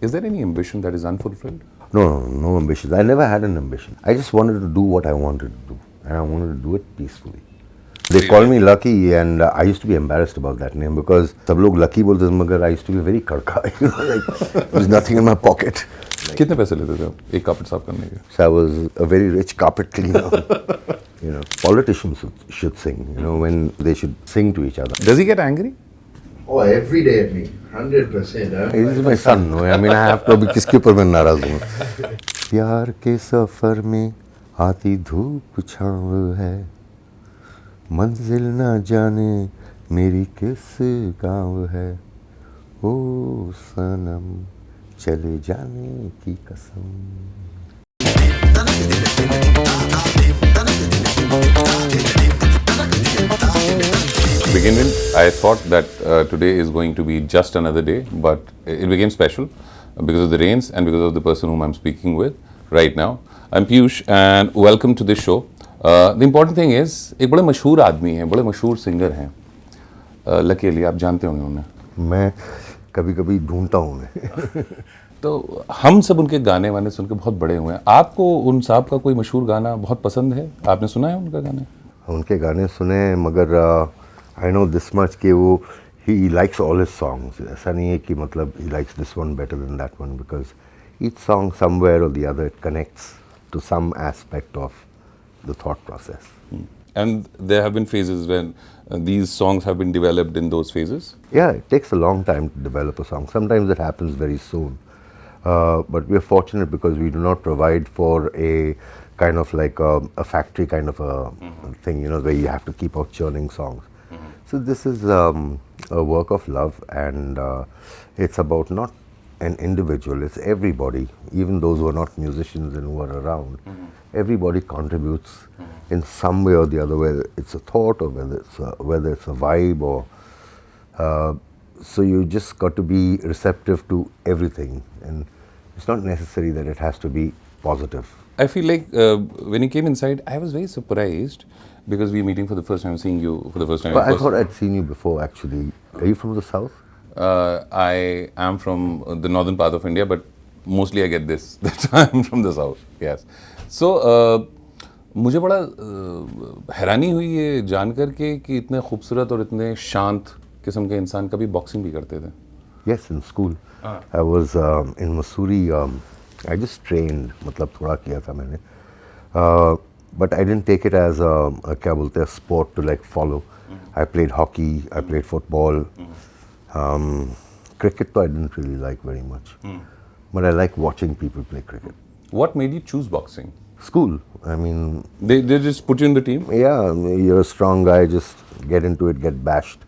Is there any ambition that is unfulfilled? No ambitions. I never had an ambition. I just wanted to do what I wanted to do, and I wanted to do it peacefully. They call me Lucky, and I used to be embarrassed about that name because सब लोग Lucky बोलते थे, मगर I used to be very karka, like there's nothing in my pocket. कितने पैसे लेते थे आप एक carpet साफ करने के? So I was a very rich carpet cleaner. Politicians should sing, when they should sing to each other. Does he get angry? Oh, every day at me, 100%. He's my son. I mean, I have to be किसके ऊपर मैं नाराज हूँ. प्यार के सफर में आती धूप छाँव है, मंजिल ना जाने मेरी किस गाँव है, ओ सनम चले जाने की कसम. To begin with, I thought that today is going to be just another day, but it became special because of the rains and because of the person whom I'm speaking with right now. I'm Piyush and welcome to this show. The important thing is, एक बड़े मशहूर आदमी हैं, बड़े मशहूर singer हैं, lucky Ali, आप जानते होंगे उन्हें. मैं कभी-कभी ढूंढता हूँ मैं. तो हम सब उनके गाने वाने सुन के बहुत बड़े हुए हैं. आपको उन साहब का कोई मशहूर गाना बहुत पसंद है? आपने सुना है उनका गाना? उनके गाने सुने, मगर आई नो दिस मच कि वो he likes all his songs. ऐसा नहीं है कि मतलब he likes this one better than that one, because each song somewhere or the other it connects to some aspect of the thought process. And there have been phases when these songs have been developed in those phases? Yeah, it takes a long time to develop a song. Sometimes it happens very soon. But we are fortunate because we do not provide for a kind of like a factory kind of a thing, where you have to keep out churning songs. So this is a work of love, and it's about not an individual, it's everybody, even those who are not musicians and who are around. Everybody contributes in some way or the other, whether it's a thought or whether it's a vibe or so you just got to be receptive to everything, and it's not necessary that it has to be positive. I feel like when you came inside, I was very surprised because we were meeting for the first time, seeing you for the first time. But I thought I'd seen you before, actually. Are you from the south? I am from the northern part of India, but mostly I get this that I'm from the south. Yes. So मुझे बड़ा हैरानी हुई ये जानकर के कि इतने खूबसूरत और इतने शांत किस्म के इंसान कभी बॉक्सिंग भी करते थे. Yes, in school. I was in Missouri. I just trained, मतलब थोड़ा किया था मैंने. But I didn't take it as a क्या बोलते हैं sport to like follow. I played hockey, I played football. Cricket though I didn't really like very much. But I like watching people play cricket. What made you choose boxing? School. I mean, they just put you in the team? Yeah, you're a strong guy, just get into it, get bashed.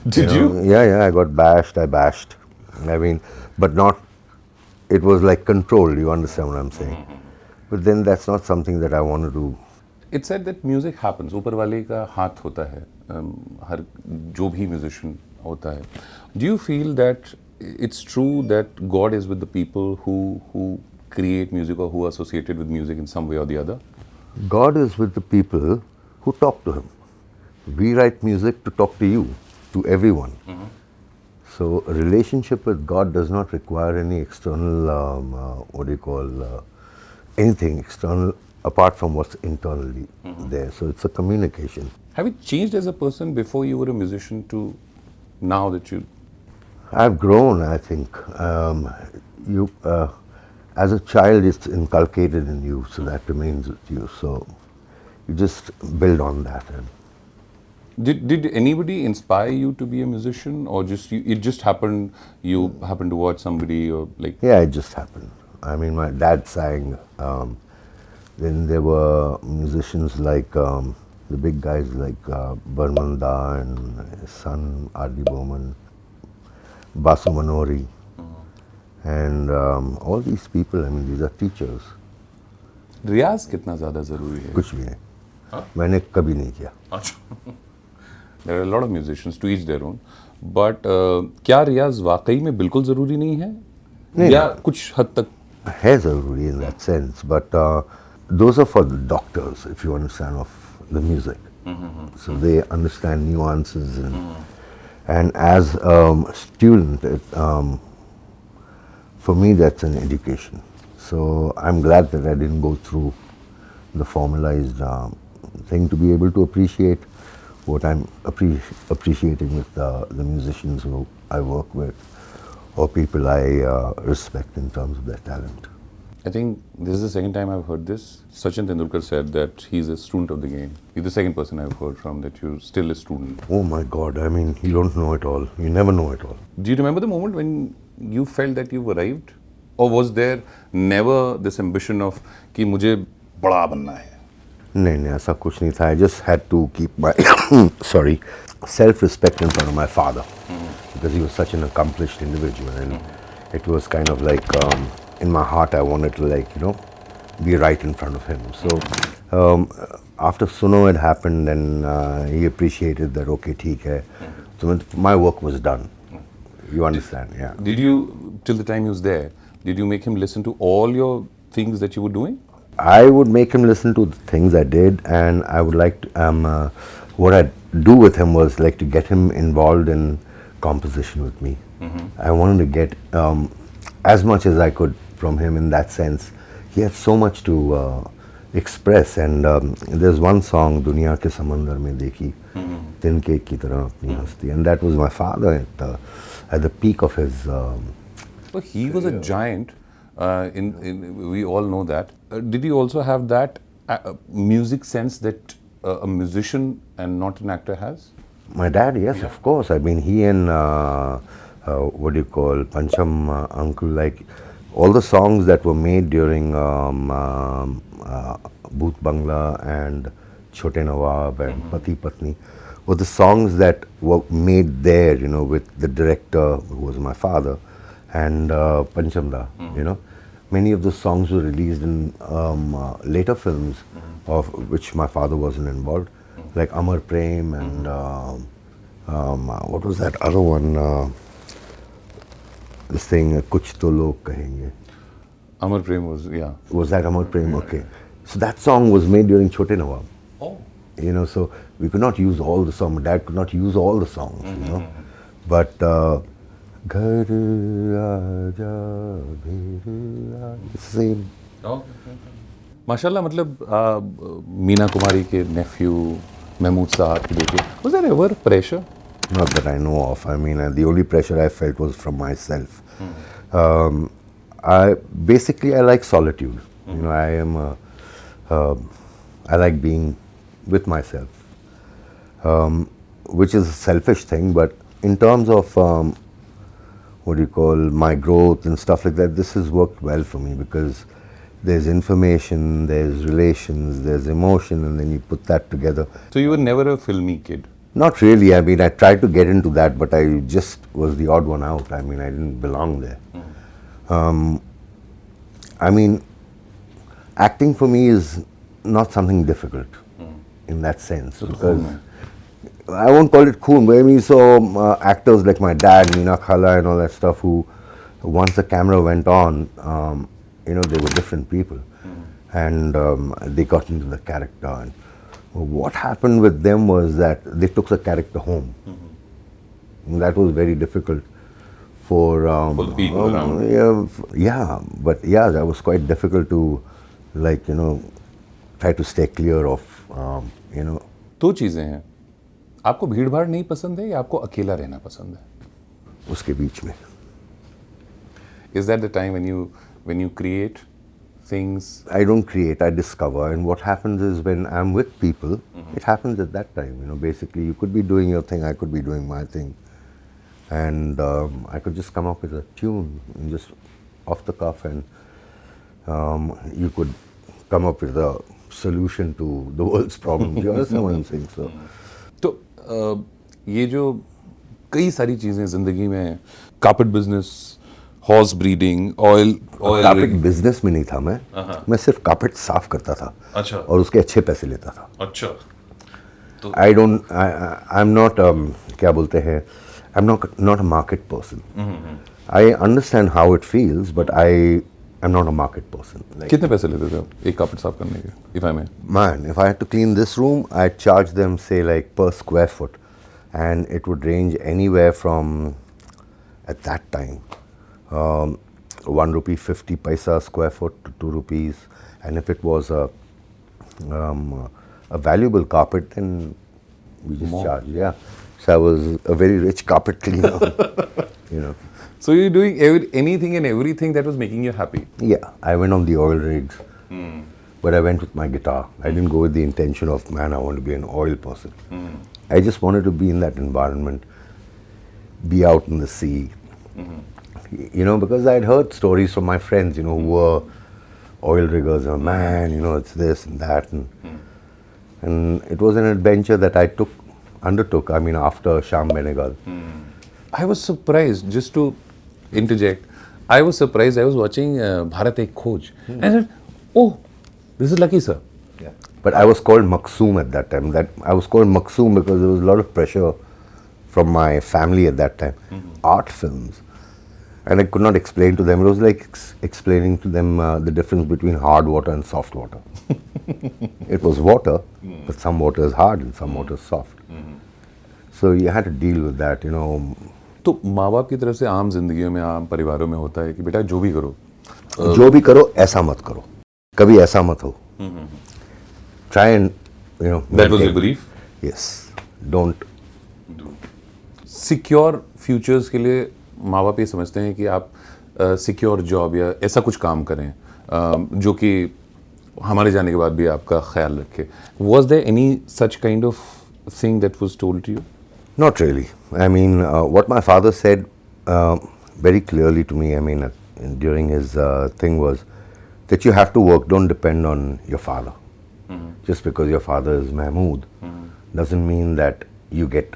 Did you? Yeah, I got bashed, I bashed. I mean, but not, it was like controlled, you understand what I'm saying? But then that's not something that I want to do. It's said that music happens, ऊपर वाले का हाथ होता है, हर जो भी musician होता है. Do you feel that it's true that God is with the people who create music or who are associated with music in some way or the other? God is with the people who talk to Him. We write music to talk to you, to everyone. So a relationship with God does not require any external, anything external apart from what's internally there. So it's a communication. Have you changed as a person before you were a musician to now that you... I've grown, I think. As a child, it's inculcated in you, so that remains with you. So you just build on that. Did anybody inspire you to be a musician, or it just happened? You happened to watch somebody, or like? Yeah, it just happened. I mean, my dad sang. Then there were musicians like the big guys like Burman Da and his son R.D. Burman, Basu Manori. And all these people, I mean, these are teachers. रियाज कितना ज़्यादा ज़रूरी है? कुछ भी नहीं. मैंने कभी नहीं किया. There are a lot of musicians to each their own. But क्या रियाज वाकई में बिल्कुल ज़रूरी नहीं है? नहीं, या कुछ हद तक है ज़रूरी in that sense. But those are for the doctors, if you understand, of the music. So they understand nuances and as a student, For me, that's an education. So I'm glad that I didn't go through the formalized thing to be able to appreciate what I'm appreciating with the musicians who I work with or people I respect in terms of their talent. I think this is the second time I've heard this. Sachin Tendulkar said that he's a student of the game. You're the second person I've heard from that you're still a student. Oh my God, I mean, you don't know it all. You never know it all. Do you remember the moment when you felt that you've arrived? Or was there never this ambition of कि मुझे बड़ा बनना है? नहीं नहीं ऐसा कुछ नहीं था. I just had to keep my sorry self-respect in front of my father because he was such an accomplished individual, and it was kind of like in my heart I wanted to, like, be right in front of him. So after Suno had happened, and he appreciated that, okay, theek hai. So my work was done. You understand? Yeah. Did you, till the time he was there, did you make him listen to all your things that you were doing? I would make him listen to the things I did, and I would like to, what I'd do with him was like to get him involved in composition with me. I wanted to get as much as I could from him in that sense. He had so much to express, and there's one song, Duniya ke samandar mein dekhi, tinke ki tarah apni hasti, and that was my father at the peak of his. So he was a giant. We all know that. Did he also have that music sense that a musician and not an actor has? My dad, yes, of course. I mean, he and what do you call Pancham uncle, like all the songs that were made during Bhoot Bangla and Chote Nawab and Pati Patni were the songs that were made there, with the director who was my father and Panchamda, Many of the songs were released in later films of which my father wasn't involved, like Amar Prem and what was that other one? This thing, Kuch To Log Kahenge. Amar Prem was, yeah. Was that Amar Prem? Okay. So that song was made during Chote Nawab. Oh. So we could not use all the songs. My dad could not use all the songs, But Ghar Aaja Bhir Aaja, same. Oh. Mashallah, matlab Meena Kumari ke nephew, Mehmood Sahab ki beti. Was there ever pressure? Not that I know of. I mean, the only pressure I felt was from myself. I like solitude. I like being with myself, which is a selfish thing. But in terms of my growth and stuff like that, this has worked well for me because there's information, there's relations, there's emotion, and then you put that together. So you were never a filmy kid? Not really. I mean, I tried to get into that, but I just was the odd one out. I mean, I didn't belong there. I mean, acting for me is not something difficult in that sense, so because cool, I won't call it cool, but I mean, so actors like my dad, Meena Khala and all that stuff, who once the camera went on, they were different people, and they got into the character. And what happened with them was that they took the character home. And that was very difficult for the people around. That was quite difficult to, try to stay clear of, दो चीजें हैं, आपको भीड़ भाड़ नहीं पसंद है या आपको अकेला रहना पसंद है? उसके बीच में. Is that the time when you create things? I don't create, I discover, and what happens is when I'm with people, it happens at that time. Basically, you could be doing your thing, I could be doing my thing, and I could just come up with a tune and just off the cuff, and you could come up with a solution to the world's problems. You understand what I'm saying? So, तो ये जो कई सारी चीजें जिंदगी में, carpet business, horse breeding, oil carpet business में नहीं था मैं सिर्फ कार्पेट साफ करता था. अच्छा. और उसके अच्छे पैसे लेता था. अच्छा. तो आई एम नॉट क्या बोलते हैं, I am not a market person. I understand how it feels, but I am not a market person. कितने पैसे लेते थे आप एक कार्पेट साफ करने के, if I may? Man, if I had to clean this room, I'd charge them, say, like per square foot, and it would range anywhere from, at that time, 1 rupee 50 paisa square foot to 2 rupees, and if it was a valuable carpet, then we just charged. Yeah, so I was a very rich carpet cleaner. You know. So you're doing anything and everything that was making you happy. Yeah, I went on the oil rigs, but I went with my guitar. I didn't go with the intention of, man, I want to be an oil person. I just wanted to be in that environment, be out in the sea. You know, because I'd heard stories from my friends, you know, who were oil riggers. Oh, man, you know, it's this and that. And it was an adventure that I undertook, I mean, after Sham Benegal. I was surprised, just to interject, I was surprised. I was watching Bharat Khoj. And I said, oh, this is Lycky, sir. Yeah. But I was called Maksoom at that time. I was called Maksoom because there was a lot of pressure from my family at that time. Art films. And I could not explain to them. It was like explaining to them the difference between hard water and soft water. It was water, but some water is hard and some water is soft. So you had to deal with that, you know. तो माँ बाप की तरफ से आम जिंदगियों में, आम परिवारों में होता है कि बेटा जो भी करो, जो भी करो ऐसा मत करो, कभी ऐसा मत हो. Try and, you know. That was your belief? Yes. Don't. Secure futures के लिए माँ बाप ये समझते हैं कि आप सिक्योर जॉब या ऐसा कुछ काम करें जो कि हमारे जाने के बाद भी आपका ख्याल रखे. Was there any such kind of thing that was told to you? Not really. I mean, what my father said very clearly to me, I mean, during his thing was that you have to work, don't depend on your father. Just because your father is Mehmood doesn't mean that you get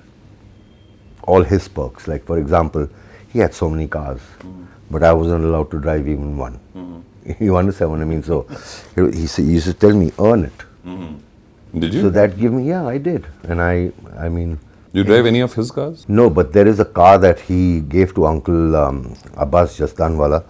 all his perks. Like, for example, he had so many cars, but I wasn't allowed to drive even one. You understand what I mean? So he used to tell me, earn it. Did you? So that gave me, yeah, I did. And I mean... You drive any of his cars? No, but there is a car that he gave to Uncle Abbas Jasdanwala.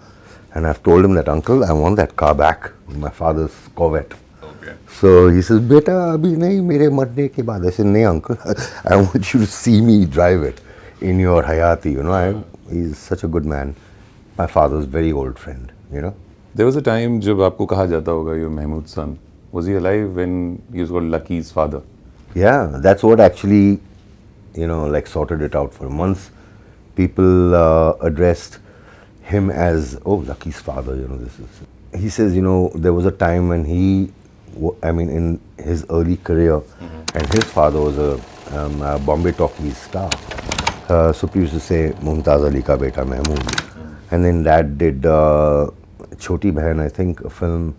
And I've told him that, Uncle, I want that car back. My father's Corvette. Okay. So he says, Beta, abhi nahi, mere marne ke baad. I said, nahi, Uncle, I want you to see me drive it in your Hayati. You know, he's such a good man. My father's very old friend, you know. There was a time जब आपको कहा जाता होगा your Mehmood son. Was he alive when he was called Lucky's father? Yeah, that's what actually, you know, like sorted it out for him. Once people addressed him as, oh, Lucky's father, you know, this is... He says, you know, there was a time when he, I mean, in his early career, and his father was a Bombay Talkies star. So people used to say, Mumtaz Ali ka beta Mehmood. And then Dad did Choti Behan, I think, a film.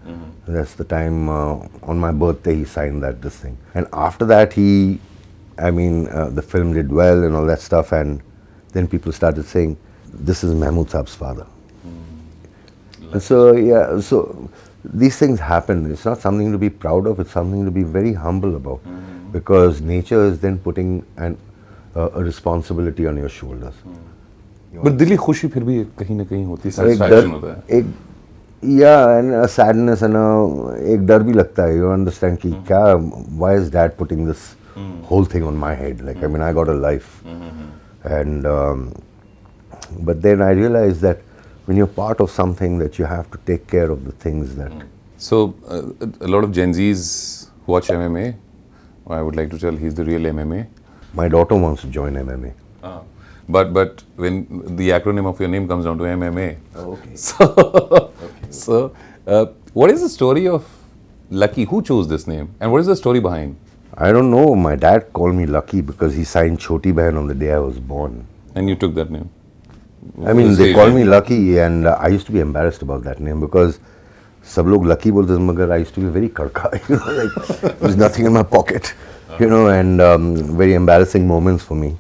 That's the time, on my birthday, he signed this thing. And after that, the film did well and all that stuff. And then people started saying, this is Mehmood Sahab's father. And so, yeah, so these things happen. It's not something to be proud of. It's something to be very humble about. Because nature is then putting a responsibility on your shoulders. But दिली खुशी फिर भी कहीं ना कहीं होती है, satisfaction होता है. Yeah, and a sadness and एक डर भी लगता है. You understand कि क्या, why is Dad putting this whole thing on my head? Like, I mean, I got a life. And but then I realized that when you're part of something, that you have to take care of the things that... So, a lot of Genzies watch MMA. I would like to tell he's the real MMA. My daughter wants to join MMA. But when the acronym of your name comes down to MMA. Oh, okay. So, what is the story of Lycky? Who chose this name? And what is the story behind? I don't know. My dad called me Lycky because he signed Choti Behan on the day I was born. And you took that name? I mean, they called me Lycky, and I used to be embarrassed about that name because सब लोग Lycky बोलते थे, मगर I used to be very karka, you know, like there was nothing in my pocket, you know, and very embarrassing moments for me.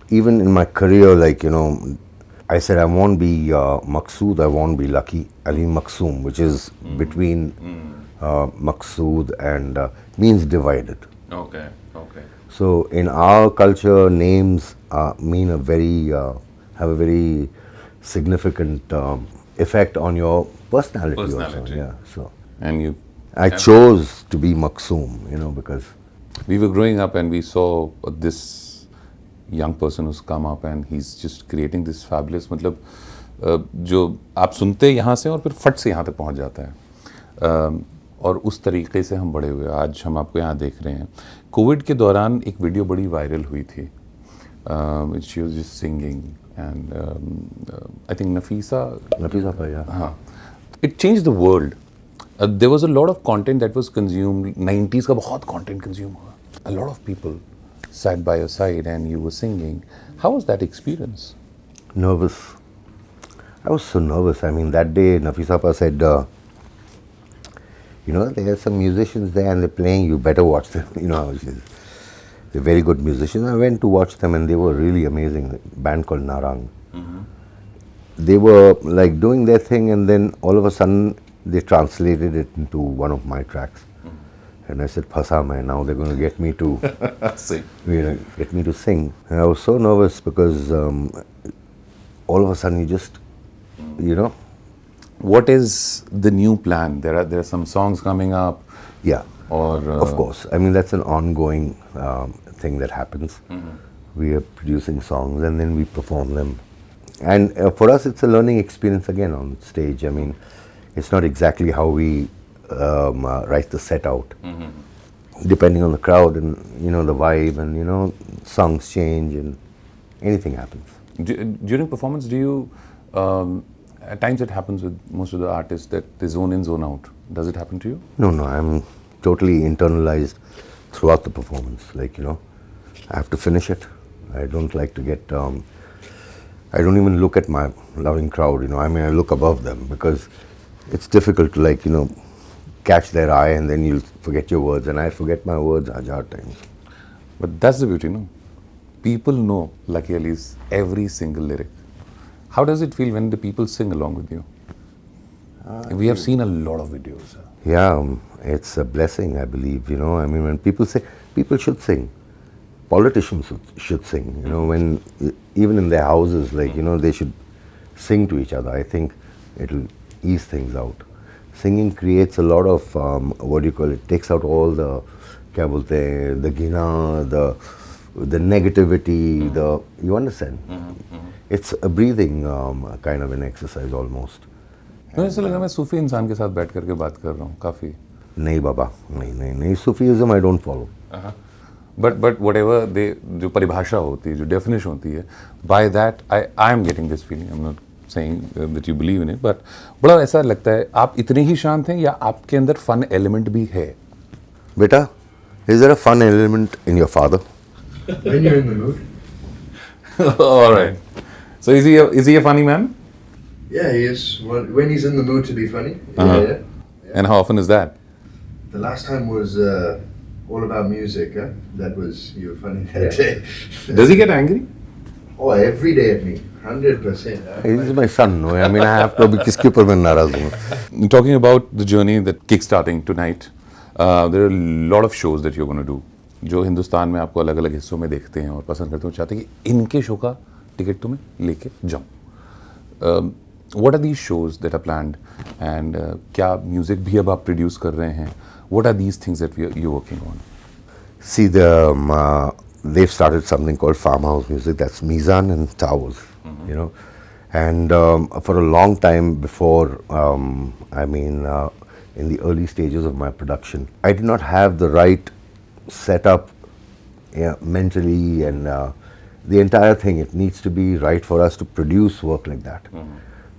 Even in my career, like, you know, I said I won't be Maqsood, I won't be Lycky, I'll be Maqsoom, which is between Maqsood and means divided. Okay. So in our culture, names mean have a very significant effect on your personality. Also. Yeah. So. And I chose to be Maqsoom, you know, because we were growing up and we saw this young person who's come up and he's just creating this fabulous, matlab, जो आप सुनते यहाँ से और फिर फट से यहाँ तक पहुँच जाता है, और उस तरीके से हम बड़े हुए। आज हम आपको यहाँ देख रहे हैं। कोविड के दौरान एक वीडियो बड़ी वायरल हुई थी, she was just singing and I think Nafisa पर या हाँ, it change the world. There was a lot of content that was consumed, 90s का बहुत कंटेंट कंज्यूम हुआ, a lot of people sat by your side and you were singing. How was that experience? nervous. I was so nervous. I mean, that day Nafisa said, there are some musicians there and they're playing. You better watch them. They're very good musicians. I went to watch them and they were really amazing. A band called Narang. They were like doing their thing, and then all of a sudden they translated it into one of my tracks. And I said, "Phasa main, now they're going to get me to sing." And I was so nervous because all of a sudden you just, What is the new plan? There are some songs coming up. Yeah. Or of course. I mean, that's an ongoing thing that happens. We are producing songs and then we perform them. And for us, it's a learning experience again on stage. I mean, it's not exactly how we write the set out. Depending on the crowd and, the vibe and, songs change and anything happens. During performance, do you, at times it happens with most of the artists that they zone in, zone out. Does it happen to you? No, I'm totally internalized throughout the performance. Like, I have to finish it. I don't like to get, I don't even look at my loving crowd, I mean, I look above them because it's difficult to like, catch their eye and then you'll forget your words, and I forget my words a lot times. But that's the beauty, no? People know Lucky Ali's every single lyric. How does it feel when the people sing along with you? We have seen a lot of videos. Yeah, it's a blessing, I believe, I mean, when people say, people should sing. Politicians should sing, when, even in their houses, like, they should sing to each other. I think it'll ease things out. Singing creates a lot of, takes out all the, the gina, the negativity, you understand? It's a breathing kind of an exercise almost. मुझे ऐसा लगा मैं सूफी इंसान के साथ बैठ करके बात कर रहा हूँ काफ़ी. नहीं बाबा, नहीं, Sufism I don't follow. But whatever जो परिभाषा होती है, जो definition होती है, by that I am getting this feeling. I'm not saying that you believe in it, but बड़ा ऐसा लगता है आप इतने ही शांत हैं या आपके अंदर fun element भी है? बेटा, is there a fun element in your father? When you're in the mood. All right. So is he a funny man? Yeah, he is. When he's in the mood to be funny. Yeah. And how often is that? The last time was all about music. That was, you were funny that day. Does he get angry? Oh, every day at me. 100%. He's my son, no? I mean, I have to be किसके ऊपर मैं नाराज हूँ. Talking about the journey that kickstarting tonight, there are a lot of shows that you're going to do. जो हिंदुस्तान में आपको अलग अलग हिस्सों में देखते हैं और पसंद करते हैं, चाहते हैं कि इनके शो का टिकट तुम्हें लेके जाऊँ. What are these shows that are planned, and क्या म्यूजिक भी अब आप प्रोड्यूस कर रहे हैं? What are these things that you're working on? See, they've started something called farmhouse music. That's Mizan and Towers, And for a long time before, in the early stages of my production, I did not have the right setup mentally and the entire thing. It needs to be right for us to produce work like that.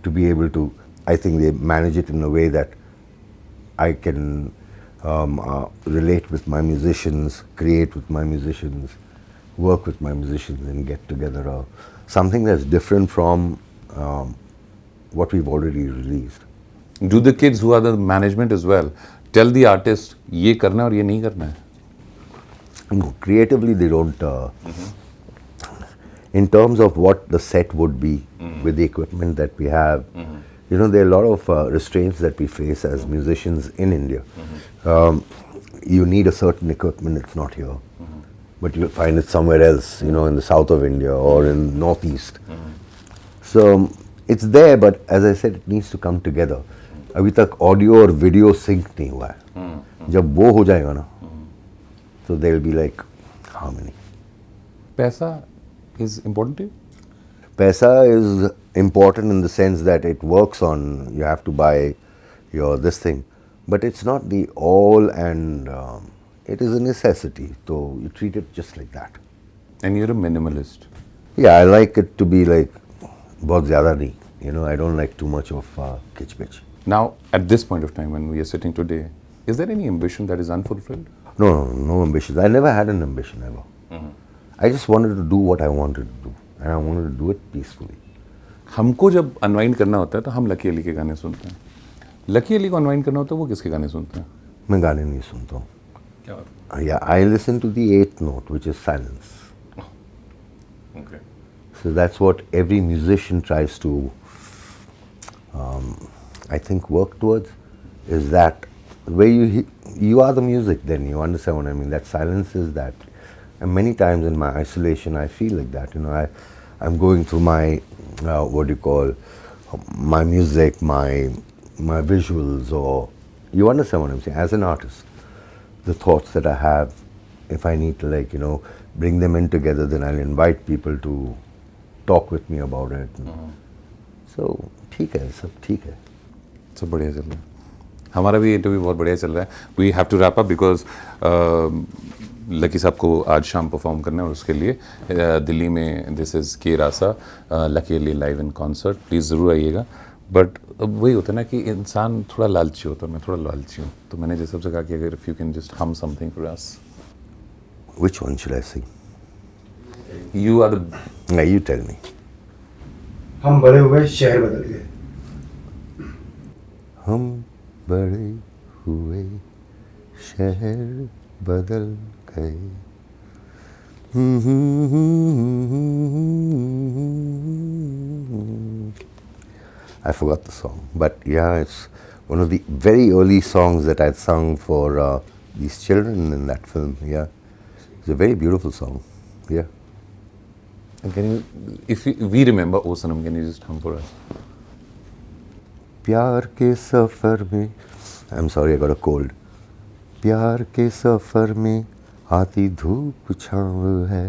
To be able to, I think they manage it in a way that I can relate with my musicians, create with my musicians, work with my musicians, and get together something that's different from what we've already released. Do the kids who are the management as well tell the artist ये करना है और ये नहीं करना है? No, creatively they don't. In terms of what the set would be with the equipment that we have, there are a lot of restraints that we face as musicians in India. You need a certain equipment, it's not here. But you'll find it somewhere else, in the south of India or in northeast. So it's there, but as I said, it needs to come together. अभी तक audio और video sink नहीं हुआ है. जब वो हो जाएगा ना, so they'll be like harmony. पैसा is important to you? Paisa is important in the sense that it works on, you have to buy your this thing, but it's not the all, and it is a necessity, so you treat it just like that. And you're a minimalist. Yeah, I like it to be like बहुत ज़्यादा नहीं, you know, I don't like too much of kitsch pitch. Now, at this point of time when we are sitting today, is there any ambition that is unfulfilled? No ambitions. I never had an ambition ever. I just wanted to do what I wanted to do, and I wanted to do it peacefully. हमको जब unwind करना होता है तो हम lucky Ali के गाने सुनते हैं. लकी अली को अनवाइंड करना होता है वो किसके गाने सुनते हैं? मैं गाने नहीं सुनता हूँ. क्या बात? Yeah, I listen to the eighth note, which is silence. Okay. So that's what every musician tries to, I think, work towards. Is that where you are the music? Then you understand what I mean. That silence is that. And many times in my isolation, I feel like that. You know, I'm going through my what do you call, my music, my visuals, or you understand what I'm saying. As an artist, the thoughts that I have, if I need to, like, you know, bring them in together, then I'll invite people to talk with me about it. So ठीक है, सब ठीक है. सब बढ़िया चल रहा है. हमारा भी इंटरव्यू बहुत बढ़िया चल रहा है. We have to wrap up because Lucky sahab को आज शाम परफॉर्म करना है और उसके लिए दिल्ली में दिस इज़ के रासा Lucky Ali live in concert. Please ज़रूर आइएगा. बट अब वही होता है ना कि इंसान थोड़ा लालची होता है. मैं थोड़ा लालची हूँ, तो मैंने जैसे सबसे कहा कि अगर if you can just hum something for us. Which one should I sing? You are the. Yeah, you tell me. हम बड़े हुए शहर बदल गए. हम बड़े हुए शहर बदल गए. I forgot the song, but yeah, it's one of the very early songs that I'd sung for these children in that film. Yeah, it's a very beautiful song. Yeah. And can you, if we remember O Sanam, can you just hum for us? प्यार के सफ़र में, I'm sorry, I got a cold. प्यार के सफ़र में आती धूप छाँव है,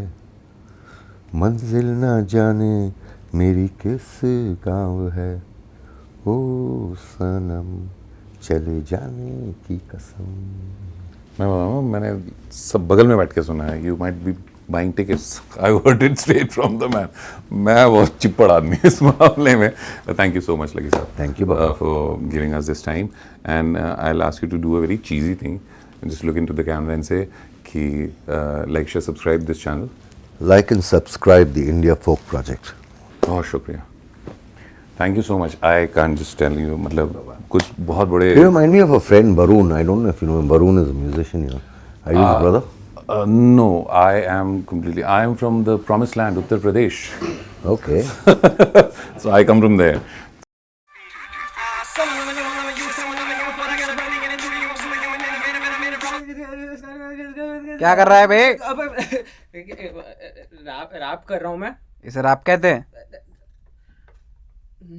मंजिल ना जाने मेरी किस गाँव है, ओ सनम चले जाने की कसम. मैं बताऊँ, मैंने सब बगल में बैठ के सुना है. You might be buying tickets. I heard it straight from the man. मैं बहुत चिप्पड़ आदमी इस मामले में. Thank you so much Lucky sahab. Thank you, for giving us this time. And I will ask you to do a very cheesy thing. Just look into the camera and say कि like share subscribe this channel. Like and subscribe the India Folk Project. बहुत शुक्रिया. Thank you so much. I can just tell you, मतलब कुछ बहुत बड़े. You remind me of a friend, Barun. I don't know if you know him. Barun is a musician here. Are you his brother? No, I am completely. I am from the promised land, Uttar Pradesh. Okay. So I come from there. क्या कर रहा है बे? Rap कर रहा हूँ मैं. इसे rap कहते हैं?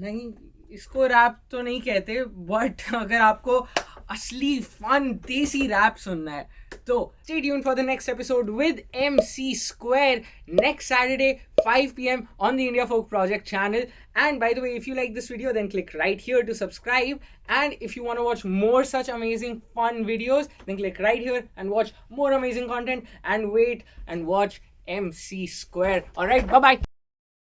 नहीं, इसको रैप तो नहीं कहते, बट अगर आपको असली फन देसी रैप सुनना है तो stay tuned for the next episode with MC Square next Saturday 5 p.m. on the India Folk Project channel. And by the way, if you like this video, then click right here to subscribe. And if you want to watch more such amazing fun videos, then click right here and watch more amazing content, and wait and watch MC Square. Alright, bye bye.